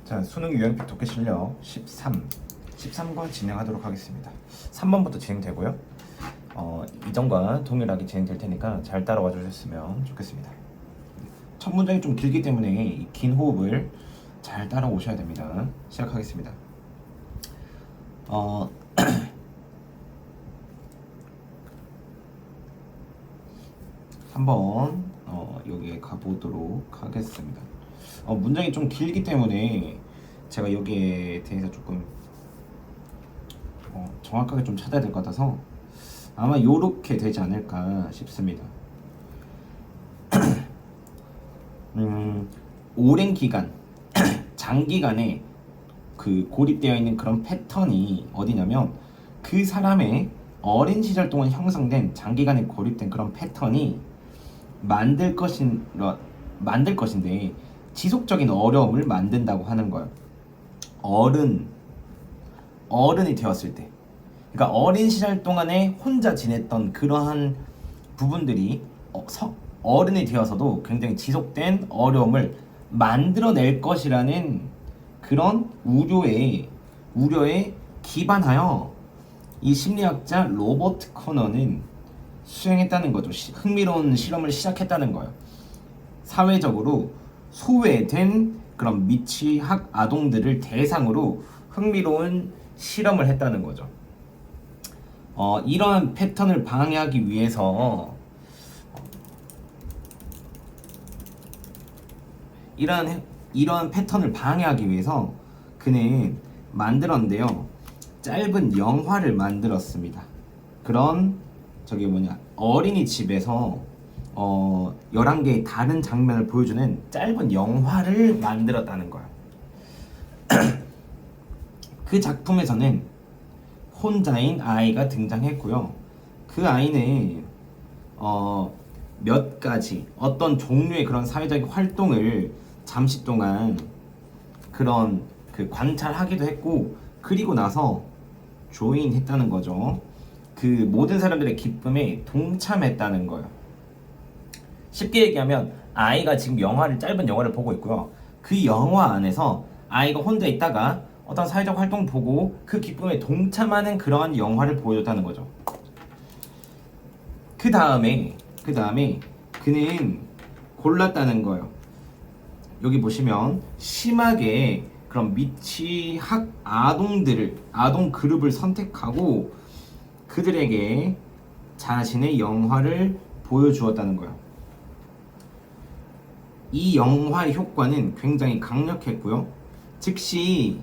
자, 수능 유형픽 독해 실력 13권 진행하도록 하겠습니다. 3번부터 진행되고요. 이전과 동일하게 진행될 테니까 잘 따라와 주셨으면 좋겠습니다. 첫 문장이 좀 길기 때문에 이 긴 호흡을 잘 따라오셔야 됩니다. 시작하겠습니다. 한번 여기에 가보도록 하겠습니다. 문장이 좀 길기 때문에 제가 여기에 대해서 조금 정확하게 좀 찾아야 될 것 같아서 아마 요렇게 되지 않을까 싶습니다. 오랜 기간, 장기간에 그 고립되어 있는 그런 패턴이 어디냐면 그 사람의 어린 시절 동안 형성된 장기간에 고립된 그런 패턴이 만들 것인데 지속적인 어려움을 만든다고 하는 거예요. 어른이 되었을 때, 그러니까 어린 시절 동안에 혼자 지냈던 그러한 부분들이 어른이 되어서도 굉장히 지속된 어려움을 만들어낼 것이라는 그런 우려에 기반하여 이 심리학자 로버트 커너는 수행했다는 거죠. 흥미로운 실험을 시작했다는 거예요. 사회적으로 소외된 그런 미취학 아동들을 대상으로 흥미로운 실험을 했다는 거죠. 이러한 패턴을 방해하기 위해서 이러한 패턴을 방해하기 위해서 그는 만들었는데요. 짧은 영화를 만들었습니다. 그런 어린이집에서 11개의 다른 장면을 보여주는 짧은 영화를 만들었다는 거예요. 그 작품에서는 혼자인 아이가 등장했고요. 그 아이는 몇 가지 어떤 종류의 그런 사회적인 활동을 잠시 동안 그런 관찰하기도 했고, 그리고 나서 조인했다는 거죠. 그 모든 사람들의 기쁨에 동참했다는 거예요. 쉽게 얘기하면 아이가 지금 짧은 영화를 보고 있고요. 그 영화 안에서 아이가 혼자 있다가 어떤 사회적 활동 보고 그 기쁨에 동참하는 그러한 영화를 보여줬다는 거죠. 그 다음에 그는 골랐다는 거예요. 여기 보시면 심하게 그런 미취학 아동 그룹을 선택하고 그들에게 자신의 영화를 보여주었다는 거예요. 이 영화의 효과는 굉장히 강력했고요. 즉시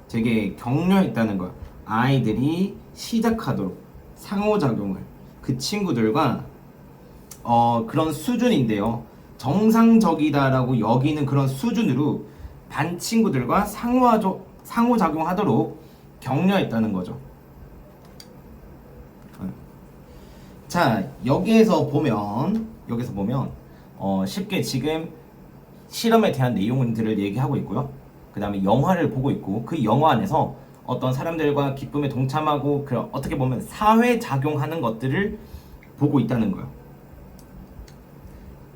되게 격려했다는 거예요. 아이들이 시작하도록 상호작용을 그 친구들과 그런 수준인데요. 정상적이다라고 여기는 그런 수준으로 반 친구들과 상호작용하도록 격려했다는 거죠. 자, 여기에서 보면 쉽게 지금 실험에 대한 내용들을 얘기하고 있고요. 그 다음에 영화를 보고 있고, 그 영화 안에서 어떤 사람들과 기쁨에 동참하고 어떻게 보면 사회작용하는 것들을 보고 있다는 거예요.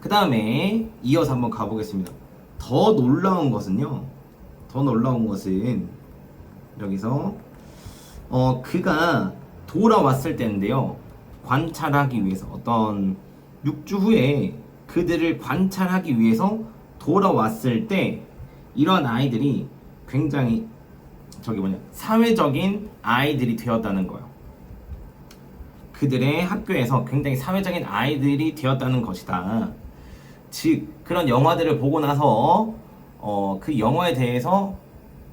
그 다음에 이어서 한번 가보겠습니다. 더 놀라운 것은 여기서 그가 돌아왔을 때인데요. 관찰하기 위해서 어떤 6주 후에 그들을 관찰하기 위해서 돌아왔을 때 이러한 아이들이 굉장히 사회적인 아이들이 되었다는 거예요. 그들의 학교에서 굉장히 사회적인 아이들이 되었다는 것이다. 즉 그런 영화들을 보고 나서 그 영화에 대해서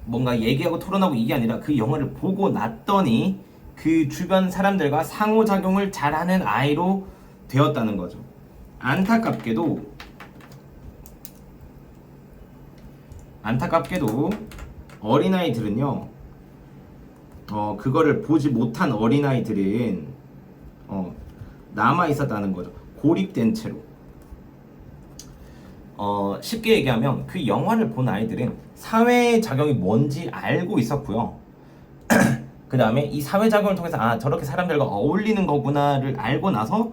뭔가 얘기하고 토론하고 이게 아니라 그 영화를 보고 났더니 그 주변 사람들과 상호작용을 잘하는 아이로 되었다는 거죠. 안타깝게도 어린아이들은요, 그거를 보지 못한 어린아이들은 남아 있었다는 거죠. 고립된 채로. 쉽게 얘기하면 그 영화를 본 아이들은 사회작용이 뭔지 알고 있었고요. 그 다음에 이 사회작용을 통해서 저렇게 사람들과 어울리는 거구나를 알고 나서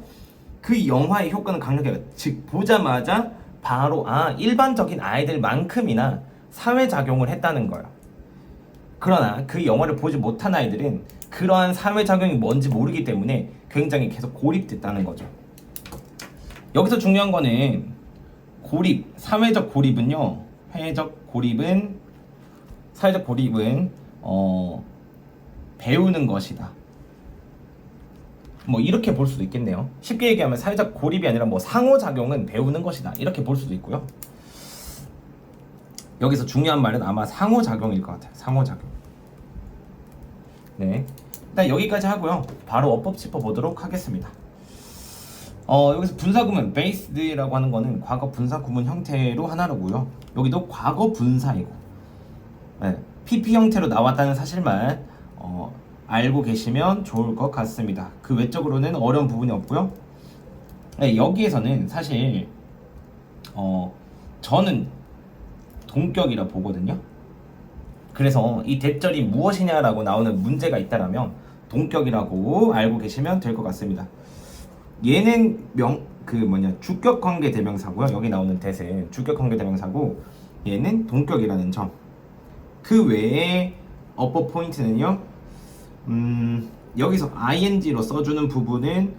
그 영화의 효과는 강력해요. 즉 보자마자 바로 일반적인 아이들만큼이나 사회작용을 했다는 거예요. 그러나 그 영화를 보지 못한 아이들은 그러한 사회작용이 뭔지 모르기 때문에 굉장히 계속 고립됐다는 거죠. 여기서 중요한 거는 고립, 사회적 고립은요. 사회적 고립은 배우는 것이다. 뭐 이렇게 볼 수도 있겠네요. 쉽게 얘기하면 사회적 고립이 아니라 뭐 상호작용은 배우는 것이다. 이렇게 볼 수도 있고요. 여기서 중요한 말은 아마 상호작용일 것 같아요. 상호작용. 네. 일단 여기까지 하고요. 바로 어법 짚어보도록 하겠습니다. 여기서 분사구문, based라고 하는 거는 과거 분사구문 형태로 하나로고요. 여기도 과거 분사이고, 네. PP 형태로 나왔다는 사실만 알고 계시면 좋을 것 같습니다. 그 외적으로는 어려운 부분이 없고요. 네, 여기에서는 사실 저는 동격이라 보거든요. 그래서 이 대절이 무엇이냐라고 나오는 문제가 있다라면 동격이라고 알고 계시면 될 것 같습니다. 얘는 주격관계 대명사고요. 여기 나오는 대은 주격관계 대명사고 얘는 동격이라는 점. 그 외에 어법 포인트는요. 여기서 ing로 써주는 부분은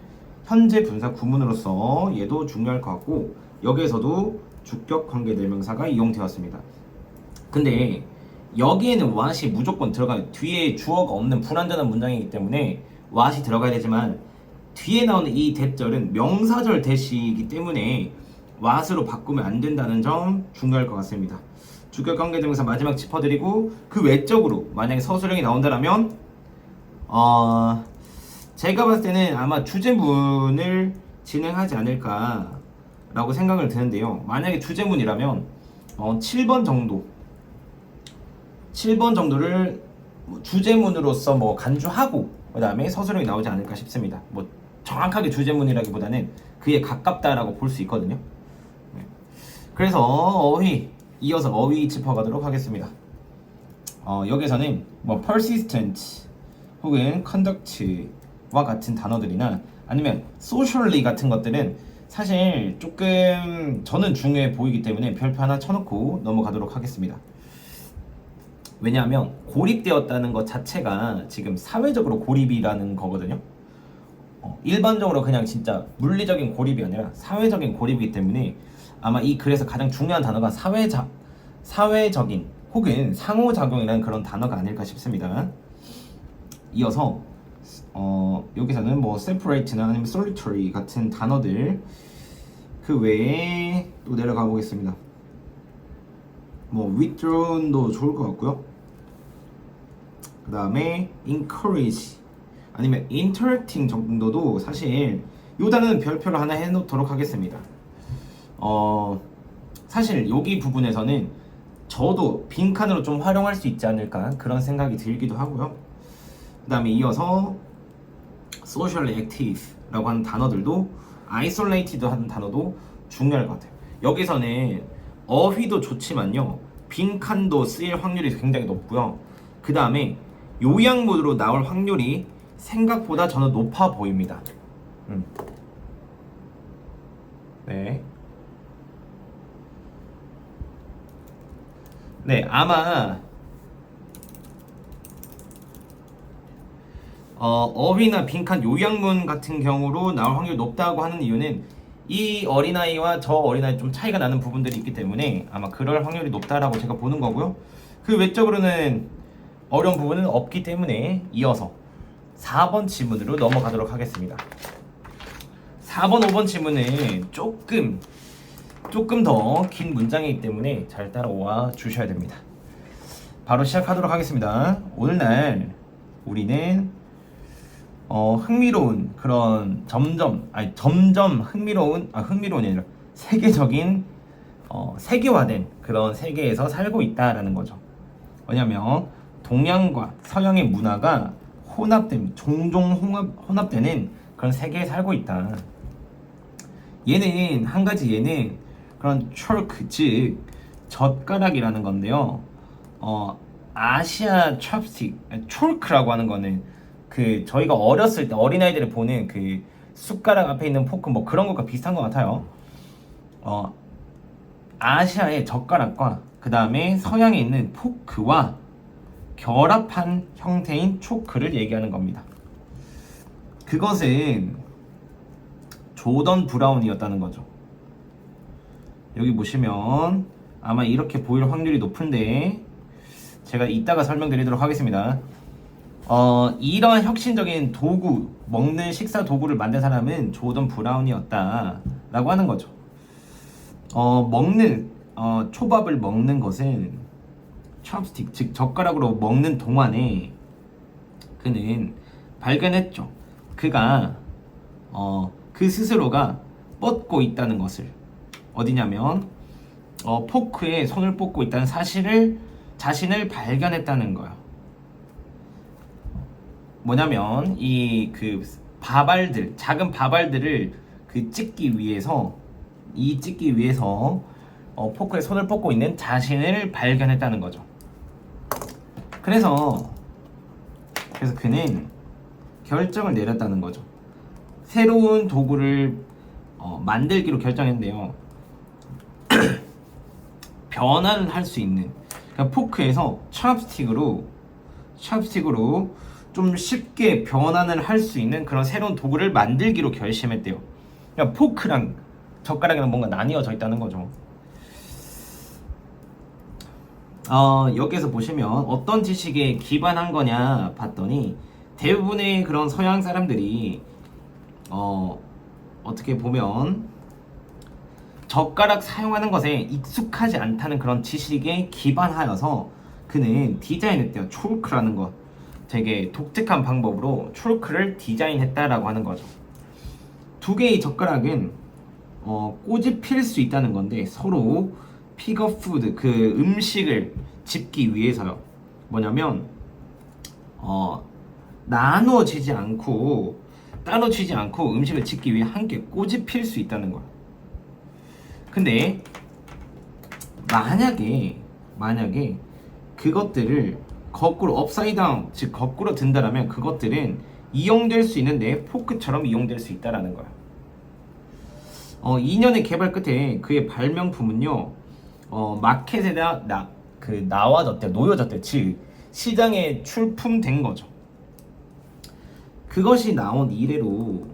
현재 분사 구문으로서 얘도 중요할 것 같고 여기에서도 주격관계 대명사가 이용되었습니다. 근데 여기에는 what이 무조건 들어가요. 뒤에 주어가 없는 불완전한 문장이기 때문에 what이 들어가야 되지만 뒤에 나오는 이 대절은 명사절 대시이기 때문에 what으로 바꾸면 안 된다는 점 중요할 것 같습니다. 주격관계대명사 마지막 짚어드리고 그 외적으로 만약에 서술형이 나온다면 제가 봤을 때는 아마 주제문을 진행하지 않을까라고 생각을 드는데요. 만약에 주제문이라면 7번 정도를 주제문으로서 뭐 간주하고 그 다음에 서술형이 나오지 않을까 싶습니다. 뭐 정확하게 주제문이라기보다는 그에 가깝다라고 볼 수 있거든요. 그래서 이어서 어휘 짚어가도록 하겠습니다. 여기서는 뭐 persistent 혹은 conduct와 같은 단어들이나 아니면 socially 같은 것들은 사실 조금 저는 중요해 보이기 때문에 별표 하나 쳐놓고 넘어가도록 하겠습니다. 왜냐하면 고립되었다는 것 자체가 지금 사회적으로 고립이라는 거거든요. 일반적으로 그냥 진짜 물리적인 고립이 아니라 사회적인 고립이기 때문에 아마 이 글에서 가장 중요한 단어가 사회적인 혹은 상호작용이라는 그런 단어가 아닐까 싶습니다. 이어서 여기서는 뭐 separate나 아니면 solitary 같은 단어들 그 외에 또 내려가 보겠습니다. 뭐 withdrawn도 좋을 것 같고요. 그 다음에 encourage 아니면 interacting 정도도 사실 이 단어는 별표를 하나 해놓도록 하겠습니다. 사실 여기 부분에서는 저도 빈칸으로 좀 활용할 수 있지 않을까 그런 생각이 들기도 하고요. 그 다음에 이어서 socially active라고 하는 단어들도 isolated 하는 단어도 중요할 것 같아요. 여기서는 어휘도 좋지만요 빈칸도 쓰일 확률이 굉장히 높고요. 그 다음에 요약문으로 나올 확률이 생각보다 저는 높아 보입니다. 네, 아마 어휘나 빈칸 요약문 같은 경우로 나올 확률이 높다고 하는 이유는 이 어린아이와 저 어린아이 좀 차이가 나는 부분들이 있기 때문에 아마 그럴 확률이 높다라고 제가 보는 거고요. 그 외적으로는 어려운 부분은 없기 때문에 이어서 4번 지문으로 넘어가도록 하겠습니다. 4번, 5번 지문은 조금 더 긴 문장이기 때문에 잘 따라와 주셔야 됩니다. 바로 시작하도록 하겠습니다. 오늘날 우리는 흥미로운 그런 점점 흥미로운이 아니라 세계적인 세계화된 그런 세계에서 살고 있다라는 거죠. 왜냐면 동양과 서양의 문화가 종종 혼합되는 그런 세계에 살고 있다. 얘는 한 가지 그런 촐크 즉 젓가락이라는 건데요. 아시아 찹스틱 촐크라고 하는 거는 그 저희가 어렸을 때 어린아이들이 보는 그 숟가락 앞에 있는 포크 뭐 그런 것과 비슷한 것 같아요. 아시아의 젓가락과 그 다음에 서양에 있는 포크와 결합한 형태인 초크를 얘기하는 겁니다. 그것은 조던 브라운이었다는 거죠. 여기 보시면 아마 이렇게 보일 확률이 높은데 제가 이따가 설명드리도록 하겠습니다. 이러한 혁신적인 도구, 먹는 식사 도구를 만든 사람은 조던 브라운이었다라고 하는 거죠. 초밥을 먹는 것은 찹스틱, 즉 젓가락으로 먹는 동안에 그는 발견했죠. 그가 그 스스로가 뻗고 있다는 것을, 어디냐면 포크에 손을 뻗고 있다는 자신을 발견했다는 거예요. 뭐냐면 이 그 바발들, 작은 바발들을 찍기 위해서 포크에 손을 뻗고 있는 자신을 발견했다는 거죠. 그래서 그는 결정을 내렸다는 거죠. 새로운 도구를 만들기로 결정했는데요. 변화를 할 수 있는, 그러니까 포크에서 찹스틱으로 좀 쉽게 변환을 할 수 있는 그런 새로운 도구를 만들기로 결심했대요. 그러니까 포크랑 젓가락이랑 뭔가 나뉘어져 있다는 거죠. 여기에서 보시면 어떤 지식에 기반한 거냐 봤더니 대부분의 그런 서양 사람들이 어떻게 보면 젓가락 사용하는 것에 익숙하지 않다는 그런 지식에 기반하여서 그는 디자인했대요. 촐크라는 것, 되게 독특한 방법으로 촐크를 디자인했다라고 하는 거죠. 두 개의 젓가락은 꽃이 필 수 있다는 건데 서로 픽업 푸드, 그 음식을 집기 위해서요. 뭐냐면 나눠지지 않고 음식을 집기 위해 함께 꽃이 필 수 있다는 거예요. 근데 만약에 그것들을 거꾸로 업사이드 다운, 즉 거꾸로 든다라면 그것들은 이용될 수 있는데 포크처럼 이용될 수 있다라는 거예요. 2년의 개발 끝에 그의 발명품은요, 마켓에다 놓여졌대. 즉 시장에 출품된 거죠. 그것이 나온 이래로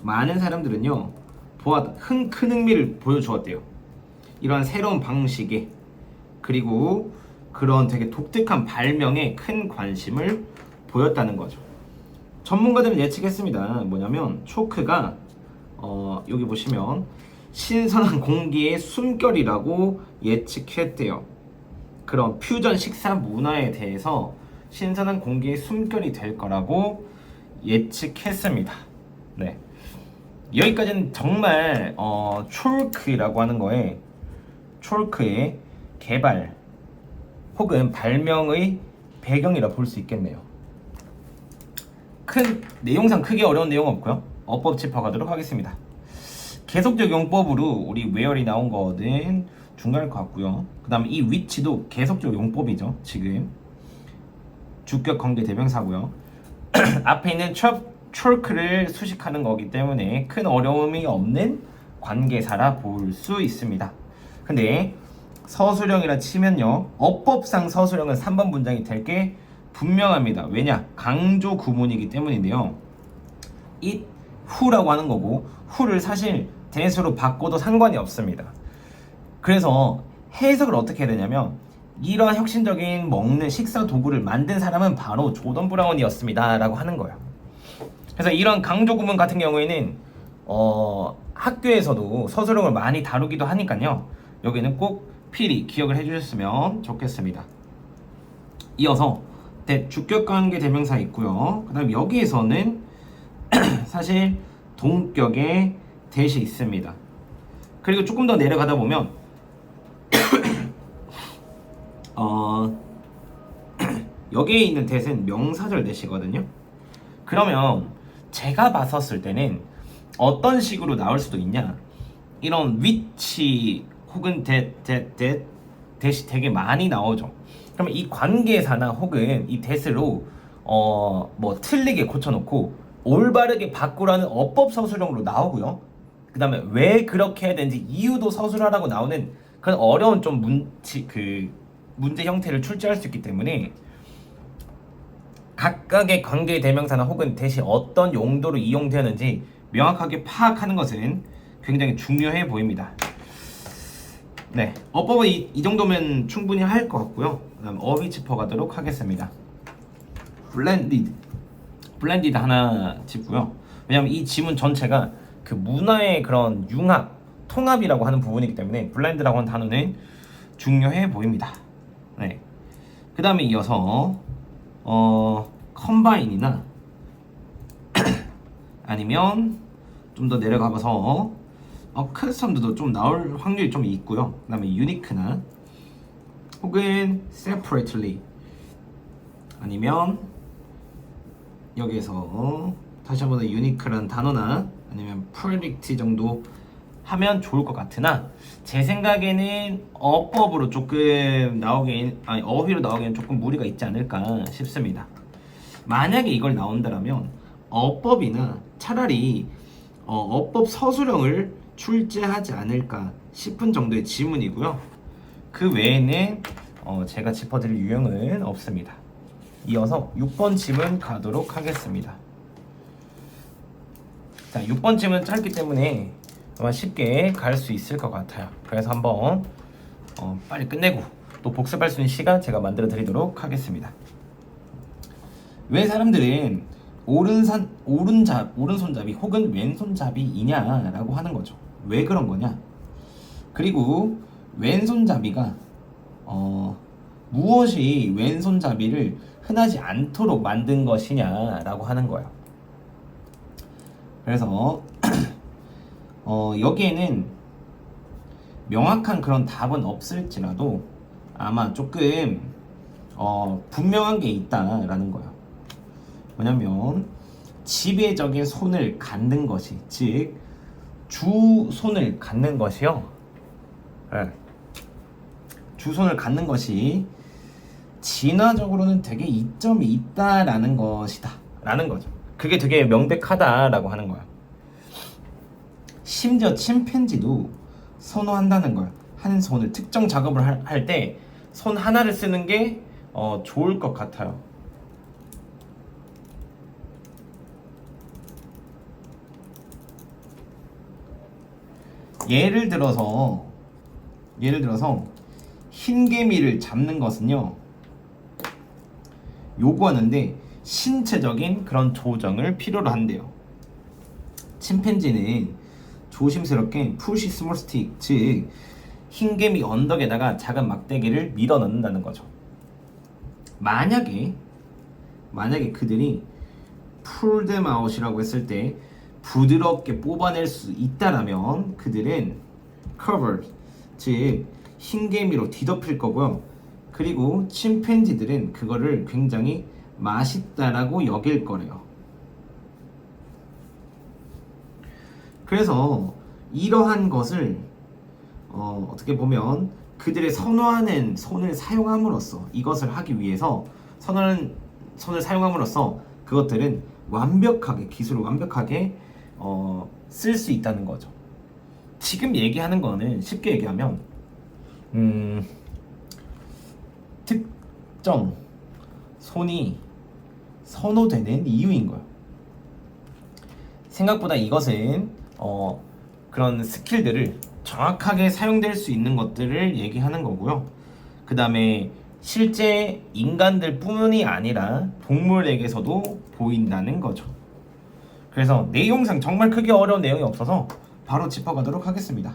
많은 사람들은요, 큰 흥미를 보여주었대요. 이러한 새로운 방식에, 그리고 그런 되게 독특한 발명에 큰 관심을 보였다는 거죠. 전문가들은 예측했습니다. 뭐냐면 초크가 여기 보시면 신선한 공기의 숨결이라고 예측했대요. 그런 퓨전 식사 문화에 대해서 신선한 공기의 숨결이 될 거라고 예측했습니다. 네, 여기까지는 정말 촐크라고 하는 거에, 촐크의 개발 혹은 발명의 배경이라 볼 수 있겠네요. 내용상 크게 어려운 내용 없고요. 어법 짚어가도록 하겠습니다. 계속적 용법으로 우리 웨어리 나온 거는 중간일 것 같고요. 그 다음에 이 위치도 계속적 용법이죠. 지금 주격 관계 대명사고요. 앞에 있는 촐크를 수식하는 거기 때문에 큰 어려움이 없는 관계사라 볼 수 있습니다. 근데 서술형이라 치면요, 어법상 서술형은 3번 문장이 될 게 분명합니다. 왜냐? 강조 구문이기 때문인데요. it, who라고 하는 거고, who를 사실 대수로 바꿔도 상관이 없습니다. 그래서 해석을 어떻게 해야 되냐면, 이러한 혁신적인 먹는 식사 도구를 만든 사람은 바로 조던 브라운이었습니다 라고 하는 거예요. 그래서 이런 강조 구문 같은 경우에는 학교에서도 서술형을 많이 다루기도 하니까요, 여기는 꼭 필히 기억을 해주셨으면 좋겠습니다. 이어서 주격관계 대명사 있고요. 그 다음 여기에서는 사실 동격의 대시 있습니다. 그리고 조금 더 내려가다 보면 여기에 있는 대는 명사절 대시거든요. 그러면 제가 봤었을 때는 어떤 식으로 나올 수도 있냐, 이런 위치 혹은 대시 되게 많이 나오죠. 그러면 이 관계사나 혹은 이 대스로 뭐 틀리게 고쳐놓고 올바르게 바꾸라는 어법 서술형으로 나오고요. 그 다음에 왜 그렇게 해야 되는지 이유도 서술하라고 나오는 그런 어려운 좀 문제 형태를 출제할 수 있기 때문에 각각의 관계 대명사나 혹은 대시 어떤 용도로 이용되었는지 명확하게 파악하는 것은 굉장히 중요해 보입니다. 네, 어법은 이 정도면 충분히 할 것 같고요. 그다음 어휘 짚어가도록 하겠습니다. 블렌디드 하나 짚고요. 왜냐하면 이 지문 전체가 그 문화의 그런 융합, 통합이라고 하는 부분이기 때문에 블렌드라고 하는 단어는 중요해 보입니다. 네, 그 다음에 이어서 컴바인이나 아니면 좀 더 내려가봐서 커스텀드도 좀 나올 확률이 좀 있고요. 그 다음에 유니크나 혹은 separately 아니면 여기에서 다시 한번 유니크라는 단어나 아니면 predict 정도 하면 좋을 것 같으나 제 생각에는 어법으로 조금 어휘로 나오기엔 조금 무리가 있지 않을까 싶습니다. 만약에 이걸 나온다면 어법이나 차라리 어법 서술형을 출제하지 않을까 싶은 정도의 지문이고요. 그 외에는 제가 짚어드릴 유형은 없습니다. 이어서 6번 지문 가도록 하겠습니다. 자, 6번 지문은 짧기 때문에 아마 쉽게 갈 수 있을 것 같아요. 그래서 한번 빨리 끝내고 또 복습할 수 있는 시간 제가 만들어 드리도록 하겠습니다. 왜 사람들은 오른손잡이 혹은 왼손잡이이냐라고 하는 거죠. 왜 그런 거냐? 그리고 왼손잡이가 무엇이 왼손잡이를 흔하지 않도록 만든 것이냐라고 하는 거예요. 그래서 여기에는 명확한 그런 답은 없을지라도 아마 조금 분명한 게 있다라는 거예요. 뭐냐면 지배적인 손을 갖는 것이, 즉 주손을 갖는 것이요. 네. 주손을 갖는 것이 진화적으로는 되게 이점이 있다라는 것이다 라는 거죠. 그게 되게 명백하다라고 하는 거야. 심지어 침팬지도 선호한다는 거야. 한 손을 특정 작업을 할 때 손 하나를 쓰는 게 좋을 것 같아요. 예를 들어서 흰개미를 잡는 것은요, 요구하는데 신체적인 그런 조정을 필요로 한대요. 침팬지는 조심스럽게 푸시 스몰 스틱, 즉 흰개미 언덕에다가 작은 막대기를 밀어 넣는다는 거죠. 만약에 그들이 풀 them out이라고 했을 때 부드럽게 뽑아낼 수 있다라면 그들은 covered, 즉 흰개미로 뒤덮일 거고요. 그리고 침팬지들은 그거를 굉장히 맛있다라고 여길 거래요. 그래서 이러한 것을 어떻게 보면 그들의 선호하는 손을 사용함으로써, 이것을 하기 위해서 선호하는 손을 사용함으로써 그것들은 완벽하게, 기술을 완벽하게 쓸 수 있다는 거죠. 지금 얘기하는 거는 쉽게 얘기하면 특정 손이 선호되는 이유인 거예요. 생각보다 이것은 그런 스킬들을 정확하게 사용될 수 있는 것들을 얘기하는 거고요. 그 다음에 실제 인간들 뿐이 아니라 동물에게서도 보인다는 거죠. 그래서 내용상 정말 크게 어려운 내용이 없어서 바로 짚어가도록 하겠습니다.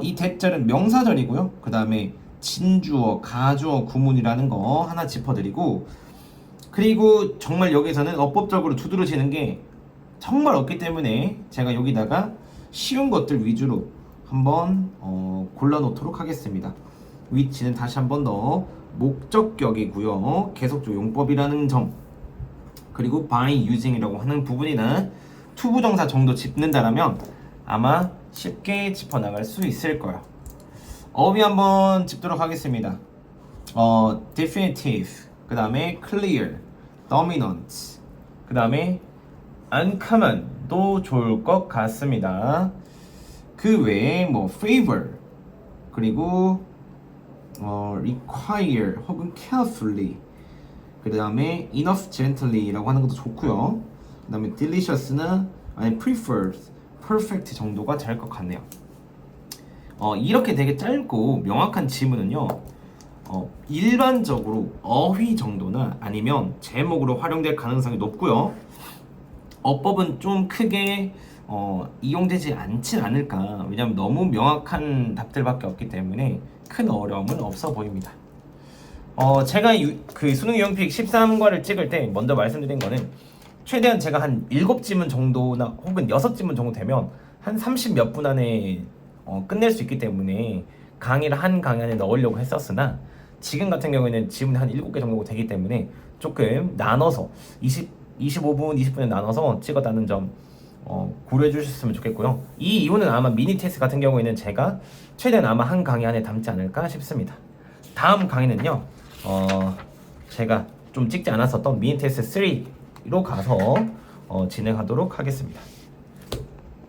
이 대절은 명사절이고요. 그 다음에 진주어, 가주어, 구문이라는 거 하나 짚어드리고, 그리고 정말 여기서는 어법적으로 두드러지는 게 정말 없기 때문에 제가 여기다가 쉬운 것들 위주로 한번 골라놓도록 하겠습니다. 위치는 다시 한번 더 목적격이고요. 계속적 용법이라는 점, 그리고 by using이라고 하는 부분이나 투부정사 정도 짚는다라면 아마 쉽게 짚어나갈 수 있을 거예요. 어휘 한번 짚도록 하겠습니다. definitive, 그 다음에 clear, dominant, 그 다음에 uncommon도 좋을 것 같습니다. 그 외에 favor, 그리고 require 혹은 carefully, 그 다음에 enough gently라고 하는 것도 좋고요. 그 다음에 delicious는 아니 preferred, perfect 정도가 될 것 같네요. 이렇게 되게 짧고 명확한 지문은요, 일반적으로 어휘 정도나 아니면 제목으로 활용될 가능성이 높고요. 어법은 좀 크게 이용되지 않진 않을까. 왜냐하면 너무 명확한 답들밖에 없기 때문에 큰 어려움은 없어 보입니다. 제가 그 수능 유형픽 13과를 찍을 때 먼저 말씀드린 거는 최대한 제가 한 7지문 정도나 혹은 6지문 정도 되면 한 30 몇 분 안에 끝낼 수 있기 때문에 강의를 한 강의 안에 넣으려고 했었으나 지금 같은 경우에는 지문이 한 7개 정도 되기 때문에 조금 나눠서 25분, 20분에 나눠서 찍었다는 점 고려해 주셨으면 좋겠고요. 이 이유는 아마 미니 테스트 같은 경우에는 제가 최대한 아마 한 강의 안에 담지 않을까 싶습니다. 다음 강의는요, 제가 좀 찍지 않았었던 미니 테스트 3로 가서 진행하도록 하겠습니다.